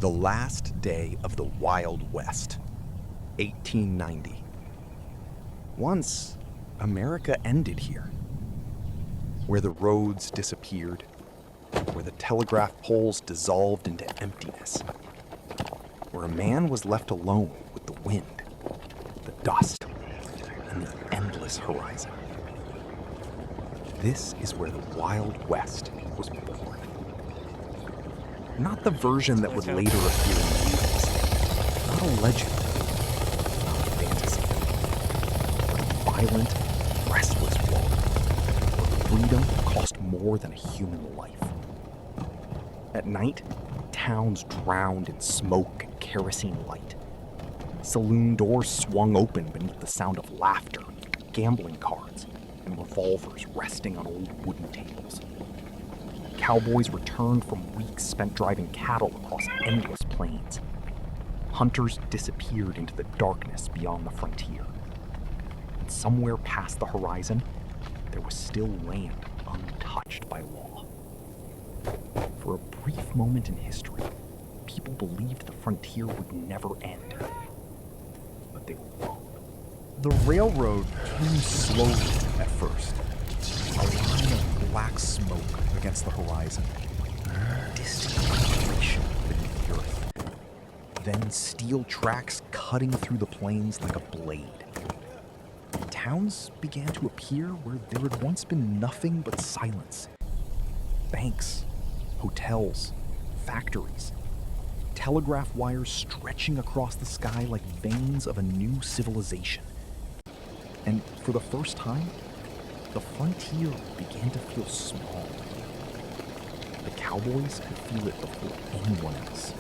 The last day of the Wild West, 1890. Once, America ended here, where the roads disappeared, where the telegraph poles dissolved into emptiness, where a man was left alone with the wind, the dust, and the endless horizon. This is where the Wild West was born. Not the version that would later appear in movies. Not a legend. Not a fantasy. But a violent, restless world where freedom cost more than a human life. At night, towns drowned in smoke and kerosene light. Saloon doors swung open beneath the sound of laughter, gambling cards, and revolvers resting on old wooden tables. Cowboys returned from weeks spent driving cattle across endless plains. Hunters disappeared into the darkness beyond the frontier. And somewhere past the horizon, there was still land untouched by law. For a brief moment in history, people believed the frontier would never end. But they were wrong. The railroad came slowly at first, a line of black smoke against the horizon, distant vibration beneath the earth, then steel tracks cutting through the plains like a blade. Towns began to appear where there had once been nothing but silence. Banks, hotels, factories, telegraph wires stretching across the sky like veins of a new civilization. And for the first time, the frontier began to feel small. The cowboys could feel it before anyone else.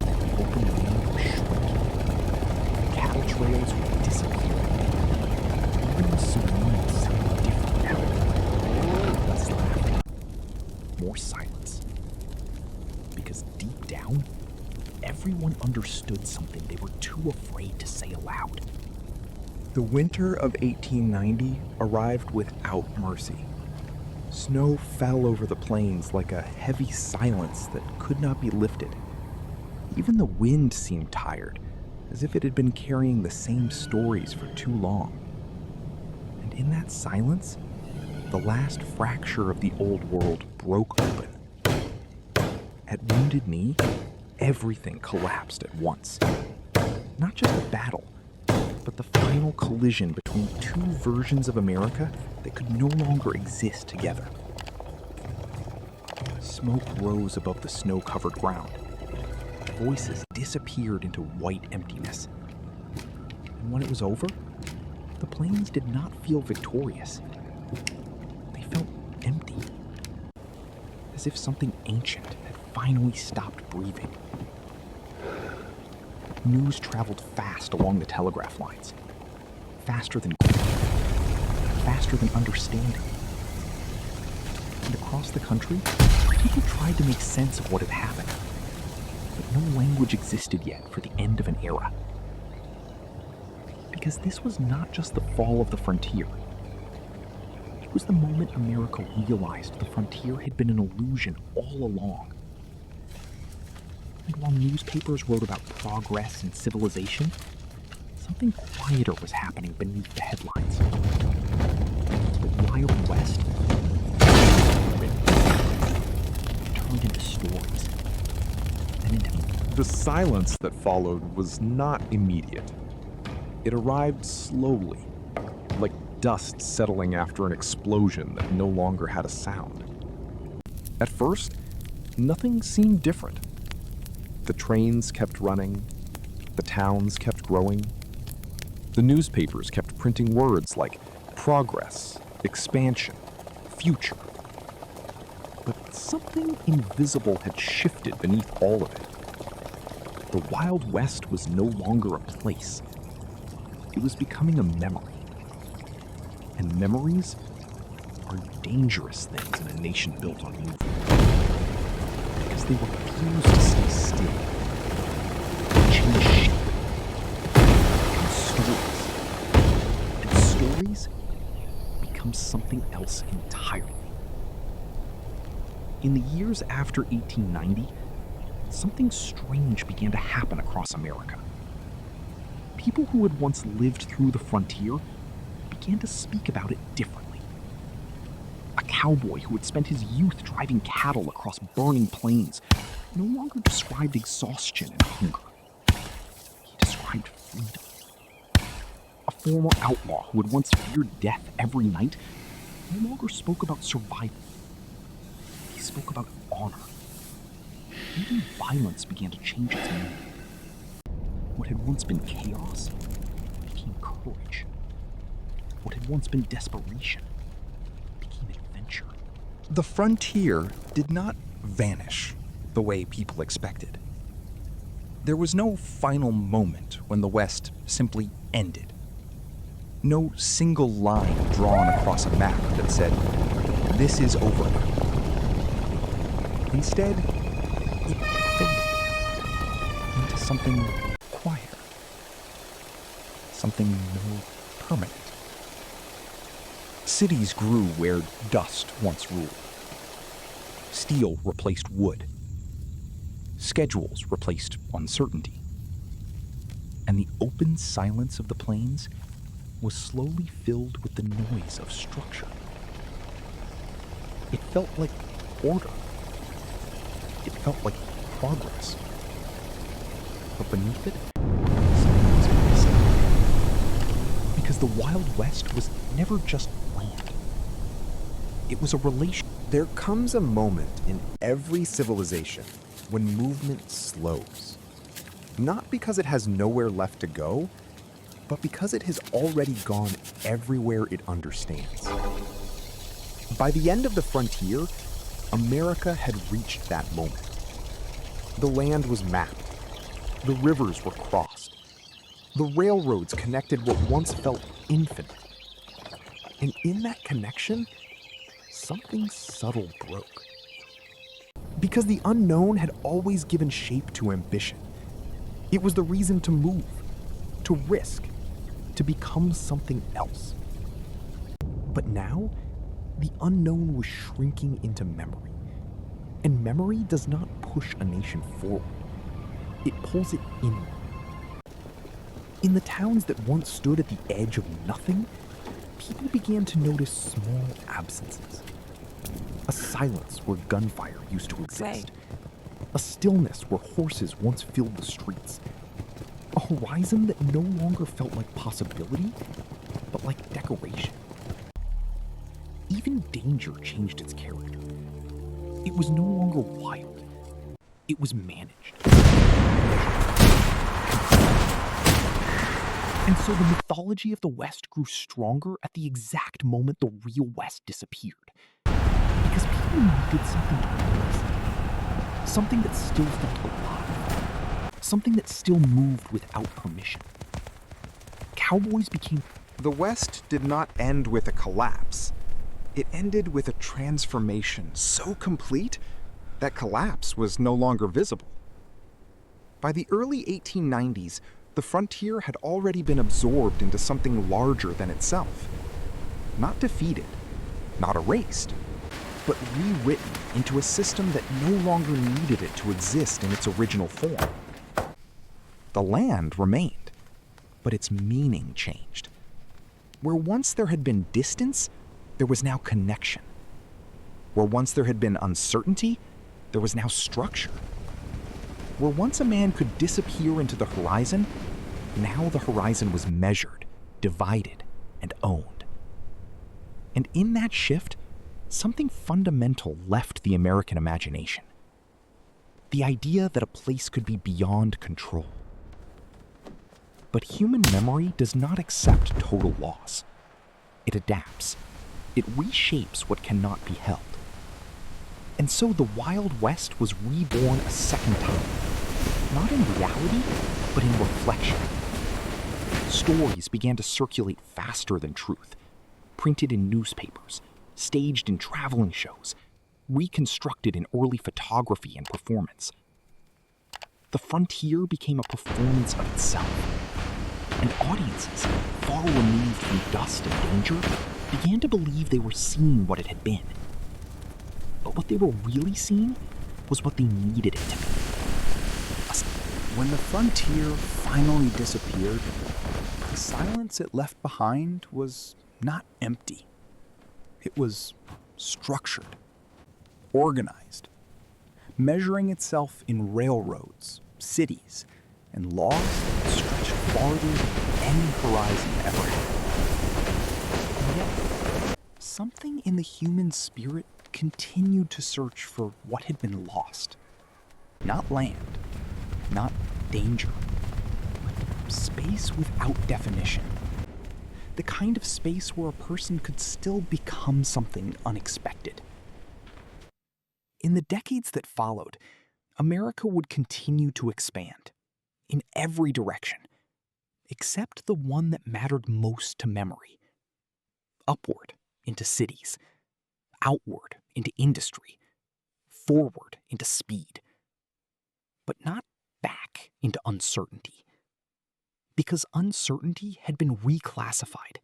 The open land was shrinking. The cattle trails were disappearing. Even the saloons sounded different now. Less laughter, more silence. Because deep down, everyone understood something they were too afraid to say aloud. The winter of 1890 arrived without mercy. Snow fell over the plains like a heavy silence that could not be lifted. Even the wind seemed tired, as if it had been carrying the same stories for too long. And in that silence, the last fracture of the old world broke open. At Wounded Knee, everything collapsed at once. Not just the battle, but the final collision between two versions of America that could no longer exist together. Smoke rose above the snow-covered ground. Voices disappeared into white emptiness. And when it was over, the plains did not feel victorious. They felt empty, as if something ancient had finally stopped breathing. News traveled fast along the telegraph lines. Faster than understanding. And across the country, people tried to make sense of what had happened. But no language existed yet for the end of an era. Because this was not just the fall of the frontier. It was the moment America realized the frontier had been an illusion all along. And while newspapers wrote about progress and civilization, something quieter was happening beneath the headlines. The Wild West turned into stories, then into myths. The silence that followed was not immediate. It arrived slowly, like dust settling after an explosion that no longer had a sound. At first, nothing seemed different. The trains kept running, the towns kept growing. The newspapers kept printing words like progress, expansion, future. But something invisible had shifted beneath all of it. The Wild West was no longer a place. It was becoming a memory. And memories are dangerous things in a nation built on movement. Because they refuse to stay still. They change shape. And stories become something else entirely. In the years after 1890, something strange began to happen across America. People who had once lived through the frontier began to speak about it differently. A cowboy who had spent his youth driving cattle across burning plains no longer described exhaustion and hunger. He described freedom. A former outlaw who had once feared death every night no longer spoke about survival. He spoke about honor. Even violence began to change its meaning. What had once been chaos became courage. What had once been desperation became adventure. The frontier did not vanish the way people expected. There was no final moment when the West simply ended. No single line drawn across a map that said, "This is over now." Instead, it faded into something quieter, something more permanent. Cities grew where dust once ruled. Steel replaced wood. Schedules replaced uncertainty. And the open silence of the plains was slowly filled with the noise of structure. It felt like order. It felt like progress. But beneath it, something was missing. Because the Wild West was never just land. It was a relation. There comes a moment in every civilization when movement slows. Not because it has nowhere left to go, but because it has already gone everywhere it understands. By the end of the frontier, America had reached that moment. The land was mapped. The rivers were crossed. The railroads connected what once felt infinite. And in that connection, something subtle broke. Because the unknown had always given shape to ambition. It was the reason to move, to risk, to become something else. But now, the unknown was shrinking into memory. And memory does not push a nation forward. It pulls it inward. In the towns that once stood at the edge of nothing, people began to notice small absences. A silence where gunfire used to exist. A stillness where horses once filled the streets. A horizon that no longer felt like possibility, but like decoration. Even danger changed its character. It was no longer wild. It was managed. And so the mythology of the West grew stronger at the exact moment the real West disappeared. Because people needed something to replace it. Something that still felt alive. Something that still moved without permission. Cowboys became... The West did not end with a collapse. It ended with a transformation so complete that collapse was no longer visible. By the early 1890s, the frontier had already been absorbed into something larger than itself. Not defeated, not erased, but rewritten into a system that no longer needed it to exist in its original form. The land remained, but its meaning changed. Where once there had been distance, there was now connection. Where once there had been uncertainty, there was now structure. Where once a man could disappear into the horizon, now the horizon was measured, divided, and owned. And in that shift, something fundamental left the American imagination. The idea that a place could be beyond control. But human memory does not accept total loss. It adapts. It reshapes what cannot be held. And so the Wild West was reborn a second time. Not in reality, but in reflection. Stories began to circulate faster than truth, printed in newspapers, staged in traveling shows, reconstructed in early photography and performance. The frontier became a performance of itself, and audiences, far removed from dust and danger, began to believe they were seeing what it had been. But what they were really seeing was what they needed it to be. When the frontier finally disappeared, the silence it left behind was not empty. It was structured, organized, measuring itself in railroads, cities, and laws that stretched farther than any horizon ever had. And yet, something in the human spirit continued to search for what had been lost. Not land, not danger, but space without definition. The kind of space where a person could still become something unexpected. In the decades that followed, America would continue to expand in every direction, except the one that mattered most to memory. Upward into cities, outward into industry, forward into speed, but not back into uncertainty. Because uncertainty had been reclassified.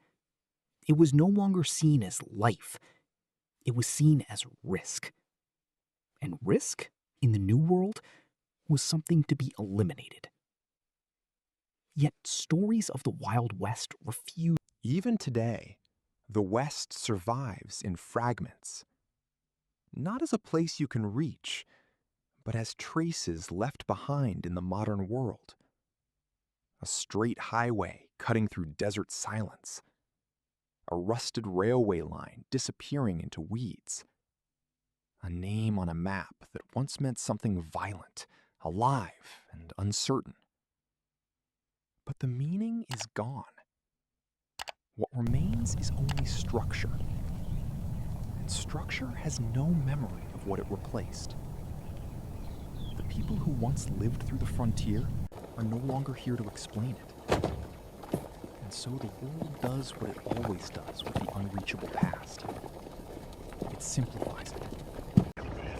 It was no longer seen as life. It was seen as risk. And risk, in the New World, was something to be eliminated. Yet stories of the Wild West refuse. Even today, the West survives in fragments. Not as a place you can reach, but as traces left behind in the modern world. A straight highway cutting through desert silence. A rusted railway line disappearing into weeds. A name on a map that once meant something violent, alive, and uncertain. But the meaning is gone. What remains is only structure. And structure has no memory of what it replaced. The people who once lived through the frontier are no longer here to explain it. And so the world does what it always does with the unreachable past. It simplifies it.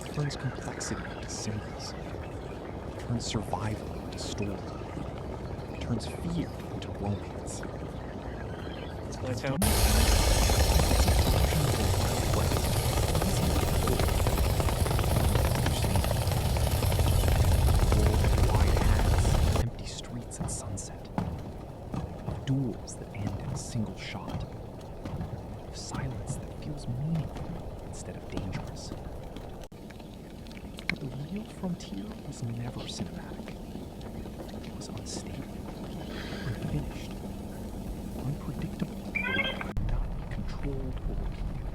It turns complexity into symbols. It turns survival into story. It turns fear into romance. Let's go. Duels that end in a single shot, of silence that feels meaningful instead of dangerous. But the real frontier was never cinematic. It was unstable, unfinished, unpredictable, not controlled or repeated.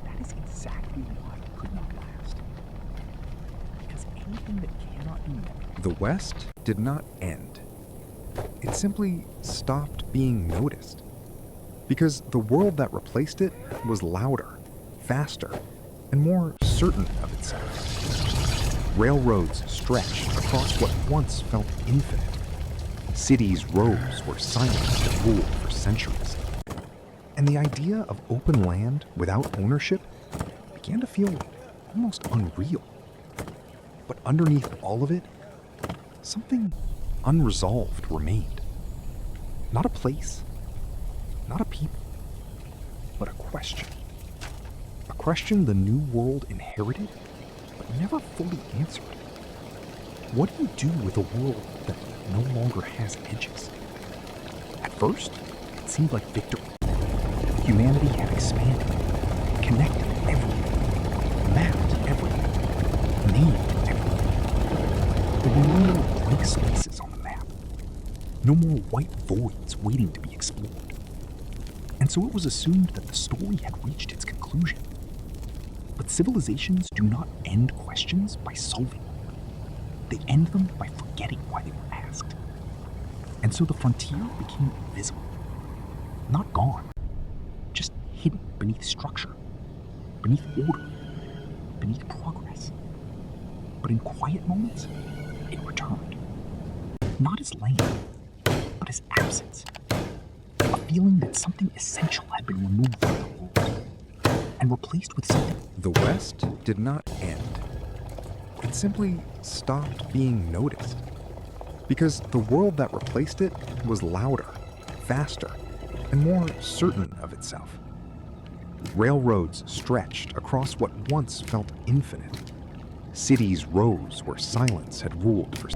That is exactly why it could not last. Because anything that cannot be met. The West did not end. It simply stopped being noticed. Because the world that replaced it was louder, faster, and more certain of itself. Railroads stretched across what once felt infinite. Cities rose where silence had ruled for centuries. And the idea of open land without ownership began to feel almost unreal. But underneath all of it, something unresolved remained. Not a place, not a people, but a question. A question the New World inherited, but never fully answered. What do you do with a world that no longer has edges? At first, it seemed like victory. Humanity had expanded, connected everything, mapped everything, named everything. There were no more blank spaces on the map. No more white voids waiting to be explored. And so it was assumed that the story had reached its conclusion. But civilizations do not end questions by solving them. They end them by forgetting why they were asked. And so the frontier became invisible. Not gone, just hidden beneath structure, beneath order, beneath progress. But in quiet moments, it returned. Not as land, but as absence. A feeling that something essential had been removed from the world and replaced with something. The West did not end. It simply stopped being noticed. Because the world that replaced it was louder, faster, and more certain of itself. Railroads stretched across what once felt infinite. Cities rose where silence had ruled for